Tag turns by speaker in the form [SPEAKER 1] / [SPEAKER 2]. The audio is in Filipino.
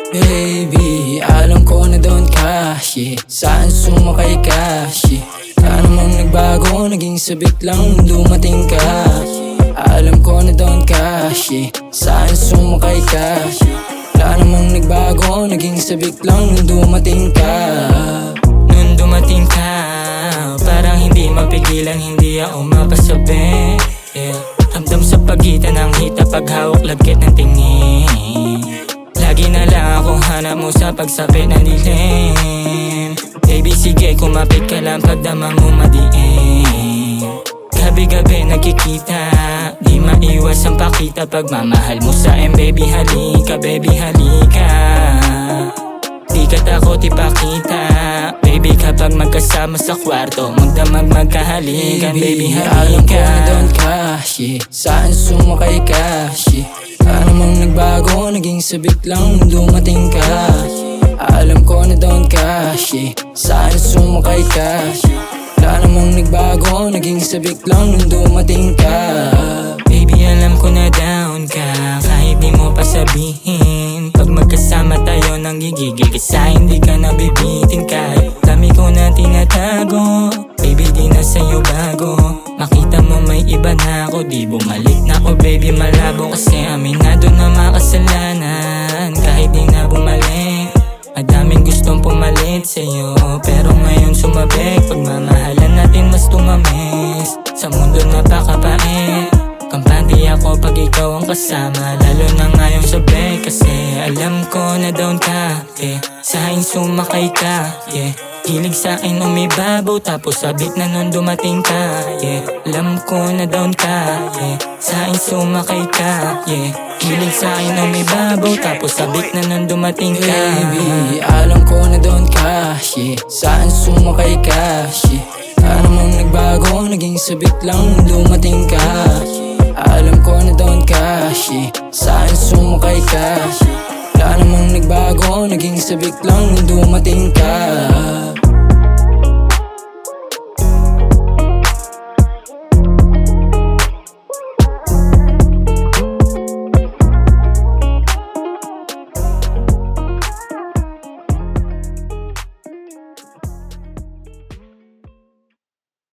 [SPEAKER 1] Baby, alam ko na doon ka, yeah. Saan sumakay ka, yeah. Wala namang nagbago, naging sabik lang nung dumating ka. Alam ko na doon ka, yeah. Saan sumakay ka, yeah. Wala namang nagbago, naging sabik lang nung dumating ka. Nung dumating ka, parang hindi mapigilan, hindi ako mapasabi, yeah. Ramdam sa pagitan ng hita, paghawak lagkit ng tingin. Lagi na lang akong hanap mo sa pagsapit ng dilim. Baby sige, kumapit ka lang pagdama mo madiin. Gabi-gabi nagkikita, di maiwas ang pakita. Pagmamahal mo sa baby halika, baby halika. Di ka takot ipakita, baby kapag magkasama sa kwarto, magdamag magkahalikan, baby halika. Alam ko na doon ka, yeah. Saan sumakay ka, yeah. Wala namang nagbago, naging sabik lang nung dumating ka. Alam ko na doon ka, yeah. Saan sumakay ka, yeah. Wala namang nagbago, naging sabik lang nung dumating ka. Baby alam ko na down ka, kahit di mo pa sabihin. Pag magkasama tayo nang gigigil ka sa hindi ka nabibitin. Kahit dami ko na tinatago, baby di na sa'yo bago. Makita mo may iba na ako, di bumalik na ako baby malabo. Kasi aminado na makasalanan, kahit di na bumalik. Madaming gustong pumalit sa'yo, pero ngayon sumabik. Pagmamahalan natin mas tumamis, sa mundo napakapait. Kampante ako pag ikaw ang kasama, lalo na ngayong sabay. Kasi alam ko na down ka, yeah. Sa'kin sumakay ka, yeah. Hilig sa'kin umibabaw, tapos sabik na nun dumating ka, yeah. Alam ko na down ka, yeah. Sa'kin sumakay ka, yeah. Hilig sa'kin umibabaw, tapos sabik na nun dumating ka. Baby, alam ko na doon ka, yeah. Saan sumakay ka, yeah. Wala namang nagbago, naging sabik lang nung dumating ka. Alam ko na doon ka, yeah. Saan sumakay ka, yeah. Wala namang nagbago, naging sabik lang nung dumating ka.